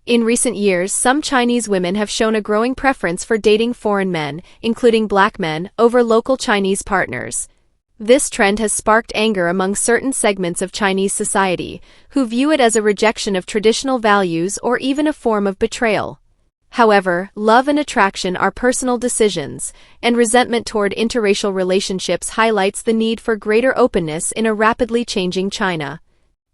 In recent years, some Chinese women have shown a growing preference for dating foreign men, including black men, over local Chinese partners. This trend has sparked anger among certain segments of Chinese society, who view it as a rejection of traditional values or even a form of betrayal. However, love and attraction are personal decisions, and resentment toward interracial relationships highlights the need for greater openness in a rapidly changing China.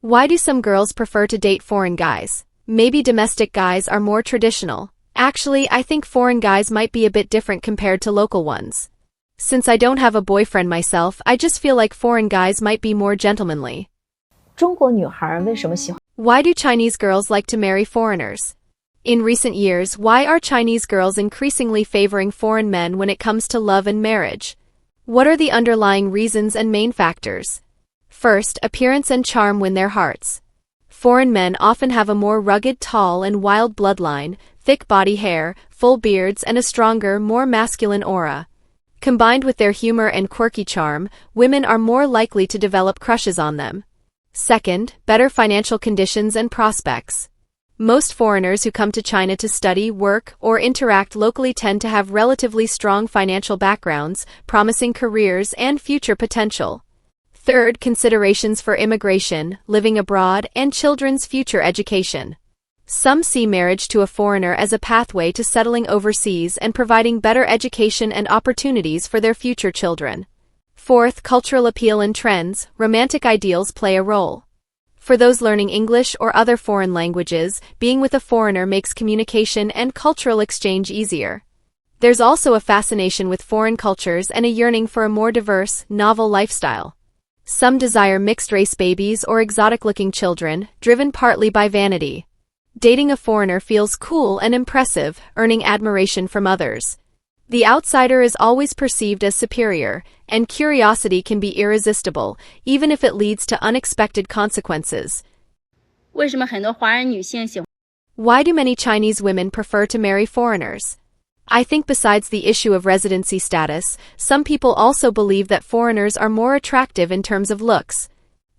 Why do some girls prefer to date foreign guys? Maybe domestic guys are more traditional. Actually, I think foreign guys might be a bit different compared to local ones. Since I don't have a boyfriend myself, I just feel like foreign guys might be more gentlemanly. 中国女孩为什么喜欢 Why do Chinese girls like to marry foreigners? In recent years, why are Chinese girls increasingly favoring foreign men when it comes to love and marriage? What are the underlying reasons and main factors? First, appearance and charm win their hearts. Foreign men often have a more rugged, tall, and wild bloodline, thick body hair, full beards, and a stronger, more masculine aura. Combined with their humor and quirky charm, women are more likely to develop crushes on them. Second, better financial conditions and prospects. Most foreigners who come to China to study, work, or interact locally tend to have relatively strong financial backgrounds, promising careers, and future potential. Third, considerations for immigration, living abroad, and children's future education. Some see marriage to a foreigner as a pathway to settling overseas and providing better education and opportunities for their future children. Fourth, cultural appeal and trends, romantic ideals play a role. For those learning English or other foreign languages, being with a foreigner makes communication and cultural exchange easier. There's also a fascination with foreign cultures and a yearning for a more diverse, novel lifestyle. Some desire mixed-race babies or exotic-looking children, driven partly by vanity. Dating a foreigner feels cool and impressive, earning admiration from others. The outsider is always perceived as superior, and curiosity can be irresistible, even if it leads to unexpected consequences. 为什么很多华人女性喜欢 Why do many Chinese women prefer to marry foreigners? I think besides the issue of residency status, some people also believe that foreigners are more attractive in terms of looks.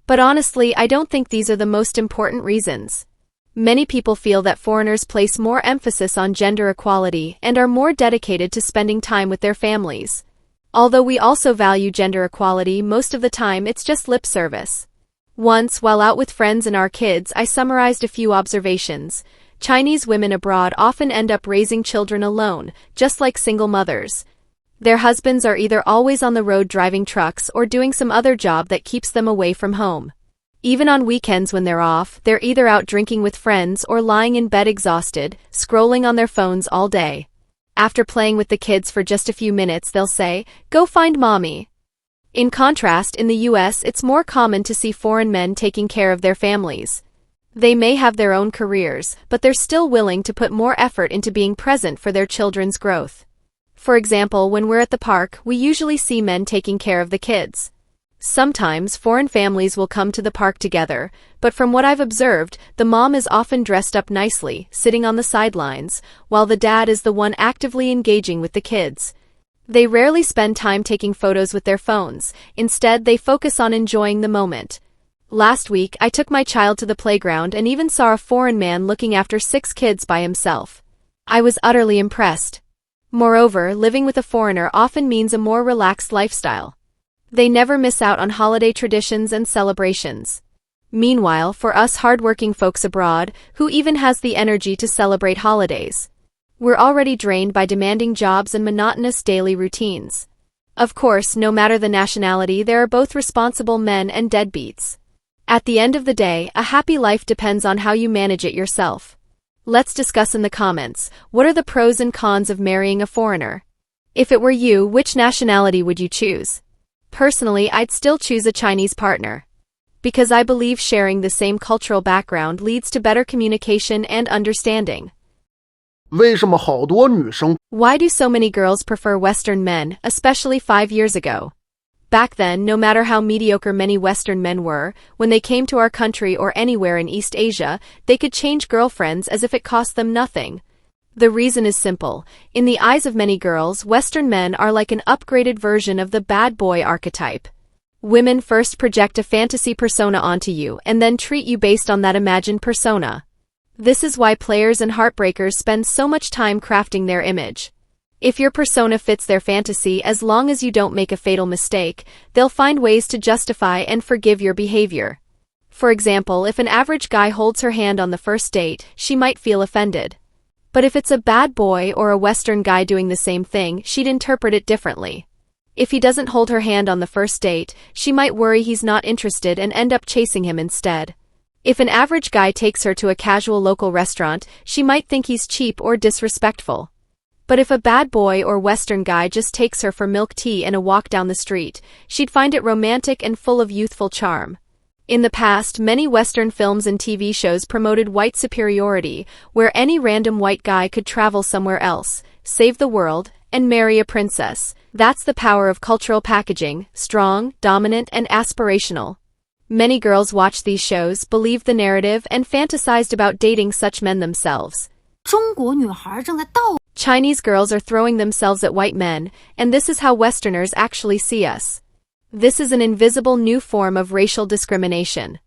But honestly, I don't think these are the most important reasons. Many people feel that foreigners place more emphasis on gender equality and are more dedicated to spending time with their families. Although we also value gender equality, most of the time it's just lip service. Once, while out with friends and our kids, I summarized a few observations. Chinese women abroad often end up raising children alone, just like single mothers. Their husbands are either always on the road driving trucks or doing some other job that keeps them away from home. Even on weekends when they're off, they're either out drinking with friends or lying in bed exhausted, scrolling on their phones all day. After playing with the kids for just a few minutes, they'll say, "Go find mommy." In contrast, in the US, it's more common to see foreign men taking care of their families. They may have their own careers, but they're still willing to put more effort into being present for their children's growth. For example, when we're at the park, we usually see men taking care of the kids. Sometimes foreign families will come to the park together, but from what I've observed, the mom is often dressed up nicely, sitting on the sidelines, while the dad is the one actively engaging with the kids. They rarely spend time taking photos with their phones. Instead, they focus on enjoying the moment. Last week, I took my child to the playground and even saw a foreign man looking after 6 kids by himself. I was utterly impressed. Moreover, living with a foreigner often means a more relaxed lifestyle. They never miss out on holiday traditions and celebrations. Meanwhile, for us hardworking folks abroad, who even has the energy to celebrate holidays? We're already drained by demanding jobs and monotonous daily routines. Of course, no matter the nationality, there are both responsible men and deadbeats. At the end of the day, a happy life depends on how you manage it yourself. Let's discuss in the comments, what are the pros and cons of marrying a foreigner? If it were you, which nationality would you choose? Personally, I'd still choose a Chinese partner. Because I believe sharing the same cultural background leads to better communication and understanding. 为什么好多女生 Why do so many girls prefer Western men, especially 5 years ago? Back then, no matter how mediocre many Western men were, when they came to our country or anywhere in East Asia, they could change girlfriends as if it cost them nothing. The reason is simple. In the eyes of many girls, Western men are like an upgraded version of the bad boy archetype. Women first project a fantasy persona onto you and then treat you based on that imagined persona. This is why players and heartbreakers spend so much time crafting their image. If your persona fits their fantasy, as long as you don't make a fatal mistake, they'll find ways to justify and forgive your behavior. For example, if an average guy holds her hand on the first date, she might feel offended. But if it's a bad boy or a Western guy doing the same thing, she'd interpret it differently. If he doesn't hold her hand on the first date, she might worry he's not interested and end up chasing him instead. If an average guy takes her to a casual local restaurant, she might think he's cheap or disrespectful. But if a bad boy or Western guy just takes her for milk tea and a walk down the street, she'd find it romantic and full of youthful charm. In the past, many Western films and TV shows promoted white superiority, where any random white guy could travel somewhere else, save the world, and marry a princess. That's the power of cultural packaging: strong, dominant, and aspirational. Many girls watched these shows, believed the narrative, and fantasized about dating such men themselves. 中国女孩正在倒 Chinese girls are throwing themselves at white men, and this is how Westerners actually see us. This is an invisible new form of racial discrimination.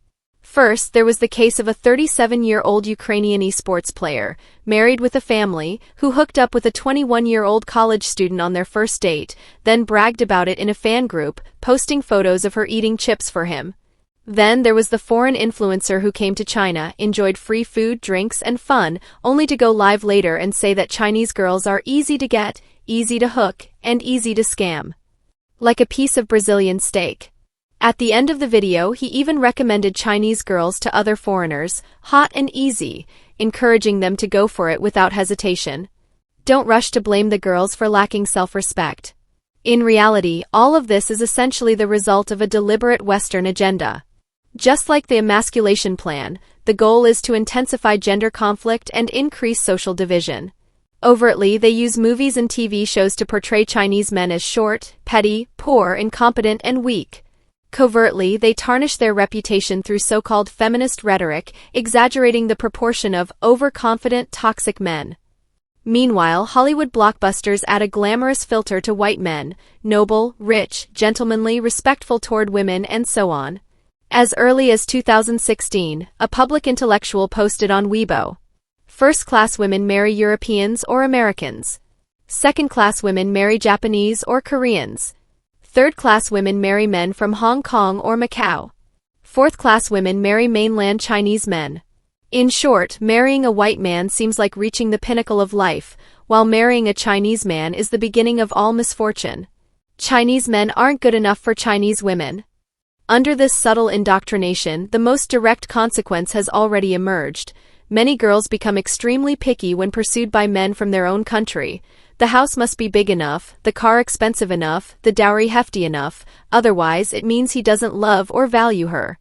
First, there was the case of a 37-year-old Ukrainian esports player, married with a family, who hooked up with a 21-year-old college student on their first date, then bragged about it in a fan group, posting photos of her eating chips for him. Then there was the foreign influencer who came to China, enjoyed free food, drinks, and fun, only to go live later and say that Chinese girls are easy to get, easy to hook, and easy to scam. Like a piece of Brazilian steak. At the end of the video, he even recommended Chinese girls to other foreigners, hot and easy, encouraging them to go for it without hesitation. Don't rush to blame the girls for lacking self-respect. In reality, all of this is essentially the result of a deliberate Western agenda. Just like the emasculation plan, the goal is to intensify gender conflict and increase social division. Overtly, they use movies and TV shows to portray Chinese men as short, petty, poor, incompetent, and weak. Covertly, they tarnish their reputation through so-called feminist rhetoric, exaggerating the proportion of overconfident, toxic men. Meanwhile, Hollywood blockbusters add a glamorous filter to white men: noble, rich, gentlemanly, respectful toward women, and so on. As early as 2016, a public intellectual posted on Weibo, "First-class women marry Europeans or Americans. Second-class women marry Japanese or Koreans. Third-class women marry men from Hong Kong or Macau. Fourth-class women marry mainland Chinese men." In short, marrying a white man seems like reaching the pinnacle of life, while marrying a Chinese man is the beginning of all misfortune. Chinese men aren't good enough for Chinese women. Under this subtle indoctrination, the most direct consequence has already emerged. Many girls become extremely picky when pursued by men from their own country. The house must be big enough, the car expensive enough, the dowry hefty enough, otherwise it means he doesn't love or value her.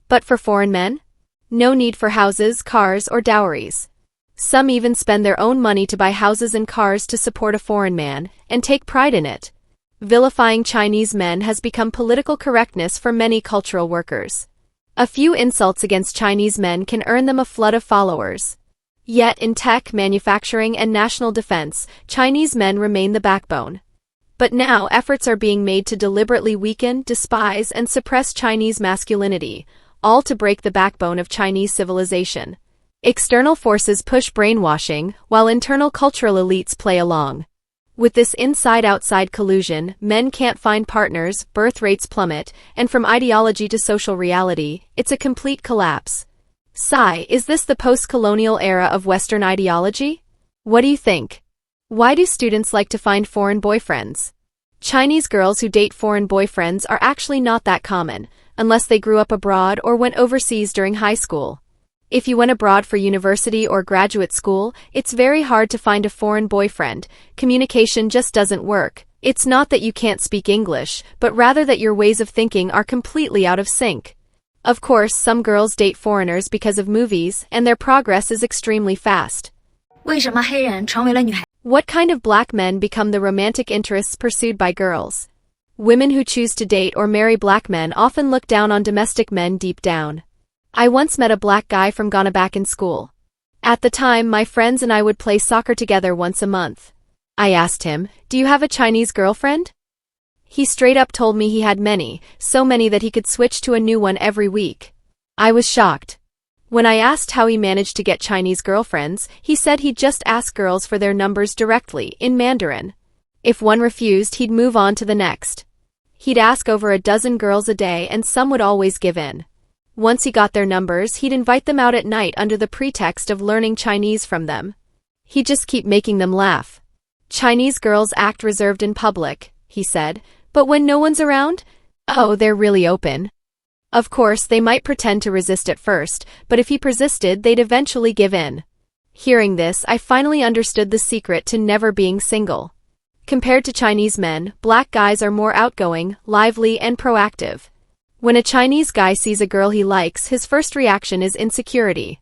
But for foreign men? No need for houses, cars, or dowries. Some even spend their own money to buy houses and cars to support a foreign man, and take pride in it. Vilifying Chinese men has become political correctness for many cultural workers. A few insults against Chinese men can earn them a flood of followers. Yet in tech, manufacturing, and national defense, Chinese men remain the backbone. But now efforts are being made to deliberately weaken, despise, and suppress Chinese masculinity, all to break the backbone of Chinese civilization. External forces push brainwashing, while internal cultural elites play along. With this inside-outside collusion, men can't find partners, birth rates plummet, and from ideology to social reality, it's a complete collapse. Sigh, is this the post-colonial era of Western ideology? What do you think? Why do students like to find foreign boyfriends? Chinese girls who date foreign boyfriends are actually not that common, unless they grew up abroad or went overseas during high school. If you went abroad for university or graduate school, it's very hard to find a foreign boyfriend. Communication just doesn't work. It's not that you can't speak English, but rather that your ways of thinking are completely out of sync. Of course, some girls date foreigners because of movies, and their progress is extremely fast. 为什么黑人成为了女孩 What kind of black men become the romantic interests pursued by girls? Women who choose to date or marry black men often look down on domestic men deep down. I once met a black guy from Ghana back in school. At the time, my friends and I would play soccer together once a month. I asked him, "Do you have a Chinese girlfriend?" He straight up told me he had many, so many that he could switch to a new one every week. I was shocked. When I asked how he managed to get Chinese girlfriends, he said he'd just ask girls for their numbers directly, in Mandarin. If one refused, he'd move on to the next. He'd ask over a dozen girls a day and some would always give in. Once he got their numbers, he'd invite them out at night under the pretext of learning Chinese from them. He'd just keep making them laugh. Chinese girls act reserved in public, he said, but when no one's around, oh, they're really open. Of course, they might pretend to resist at first, but if he persisted, they'd eventually give in. Hearing this, I finally understood the secret to never being single. Compared to Chinese men, black guys are more outgoing, lively, and proactive. When a Chinese guy sees a girl he likes, his first reaction is insecurity.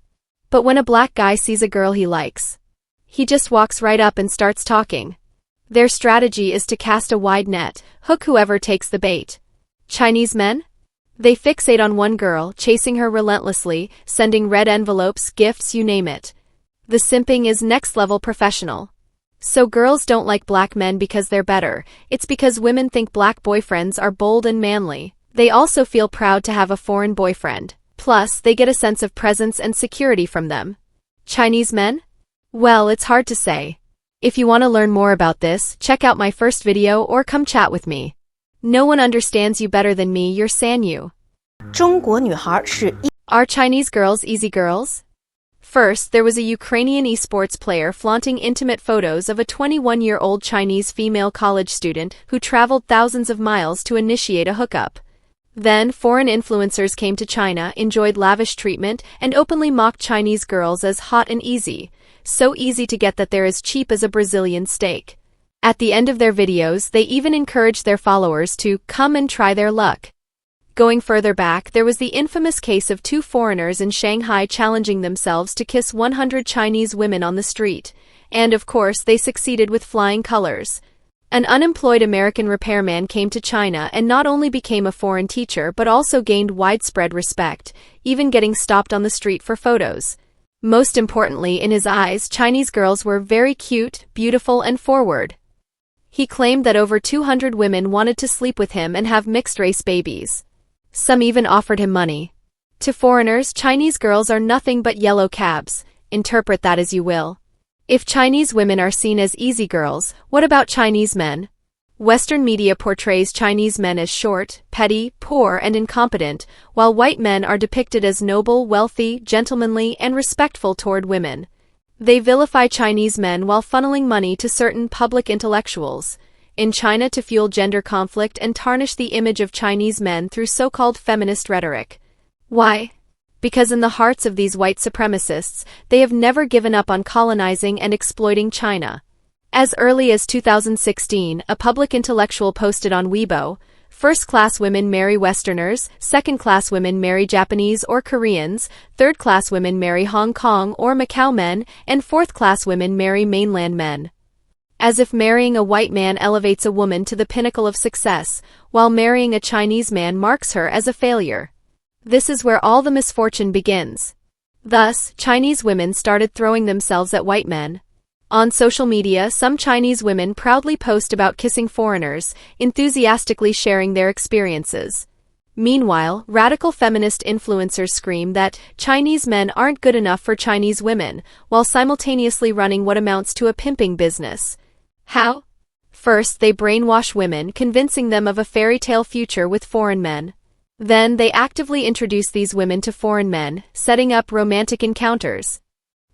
But when a black guy sees a girl he likes, he just walks right up and starts talking. Their strategy is to cast a wide net, hook whoever takes the bait. Chinese men? They fixate on one girl, chasing her relentlessly, sending red envelopes, gifts, you name it. The simping is next-level professional. So girls don't like black men because they're better, it's because women think black boyfriends are bold and manly. They also feel proud to have a foreign boyfriend. Plus, they get a sense of presence and security from them. Chinese men? Well, it's hard to say. If you want to learn more about this, check out my first video or come chat with me. No one understands you better than me, you're Sanyu. 中国女孩是 Are Chinese girls easy girls? First, there was a Ukrainian esports player flaunting intimate photos of a 21-year-old Chinese female college student who traveled thousands of miles to initiate a hookup. Then, foreign influencers came to China, enjoyed lavish treatment, and openly mocked Chinese girls as hot and easy. So easy to get that they're as cheap as a Brazilian steak. At the end of their videos, they even encouraged their followers to come and try their luck. Going further back, there was the infamous case of two foreigners in Shanghai challenging themselves to kiss 100 Chinese women on the street. And of course, they succeeded with flying colors. An unemployed American repairman came to China and not only became a foreign teacher but also gained widespread respect, even getting stopped on the street for photos. Most importantly, in his eyes, Chinese girls were very cute, beautiful, and forward. He claimed that over 200 women wanted to sleep with him and have mixed-race babies. Some even offered him money. To foreigners, Chinese girls are nothing but yellow cabs. Interpret that as you will. If Chinese women are seen as easy girls, what about Chinese men? Western media portrays Chinese men as short, petty, poor, and incompetent, while white men are depicted as noble, wealthy, gentlemanly, and respectful toward women. They vilify Chinese men while funneling money to certain public intellectuals in China to fuel gender conflict and tarnish the image of Chinese men through so-called feminist rhetoric. Why? Because in the hearts of these white supremacists, they have never given up on colonizing and exploiting China. As early as 2016, a public intellectual posted on Weibo, "First-class women marry Westerners, second-class women marry Japanese or Koreans, third-class women marry Hong Kong or Macau men, and fourth-class women marry mainland men." As if marrying a white man elevates a woman to the pinnacle of success, while marrying a Chinese man marks her as a failure. This is where all the misfortune begins. Thus, Chinese women started throwing themselves at white men. On social media, some Chinese women proudly post about kissing foreigners, enthusiastically sharing their experiences. Meanwhile, radical feminist influencers scream that Chinese men aren't good enough for Chinese women, while simultaneously running what amounts to a pimping business. How? First, they brainwash women, convincing them of a fairy tale future with foreign men. Then, they actively introduce these women to foreign men, setting up romantic encounters.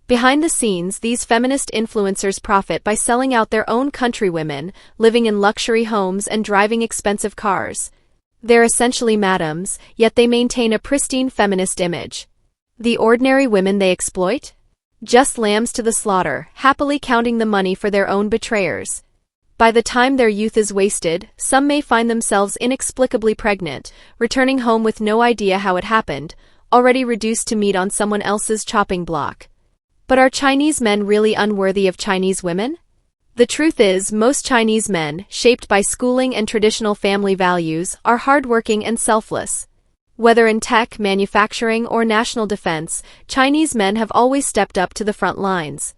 Behind the scenes, these feminist influencers profit by selling out their own countrywomen, living in luxury homes and driving expensive cars. They're essentially madams, yet they maintain a pristine feminist image. The ordinary women they exploit? Just lambs to the slaughter, happily counting the money for their own betrayers. By the time their youth is wasted, some may find themselves inexplicably pregnant, returning home with no idea how it happened, already reduced to meat on someone else's chopping block. But are Chinese men really unworthy of Chinese women? The truth is, most Chinese men, shaped by schooling and traditional family values, are hardworking and selfless. Whether in tech, manufacturing, or national defense, Chinese men have always stepped up to the front lines.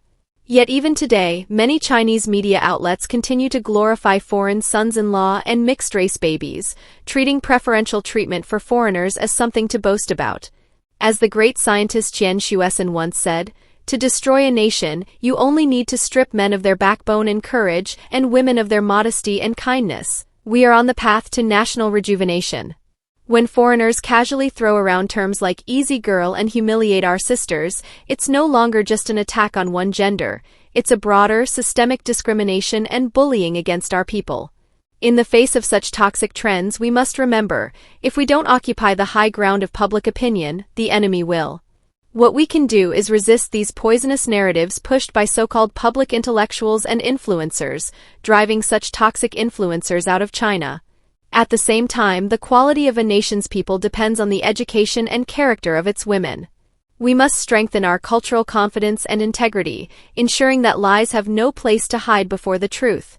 Yet even today, many Chinese media outlets continue to glorify foreign sons-in-law and mixed-race babies, treating preferential treatment for foreigners as something to boast about. As the great scientist Jian Shuesan once said, to destroy a nation, you only need to strip men of their backbone and courage and women of their modesty and kindness. We are on the path to national rejuvenation. When foreigners casually throw around terms like easy girl and humiliate our sisters, it's no longer just an attack on one gender, it's a broader, systemic discrimination and bullying against our people. In the face of such toxic trends, we must remember, if we don't occupy the high ground of public opinion, the enemy will. What we can do is resist these poisonous narratives pushed by so-called public intellectuals and influencers, driving such toxic influencers out of China. At the same time, the quality of a nation's people depends on the education and character of its women. We must strengthen our cultural confidence and integrity, ensuring that lies have no place to hide before the truth.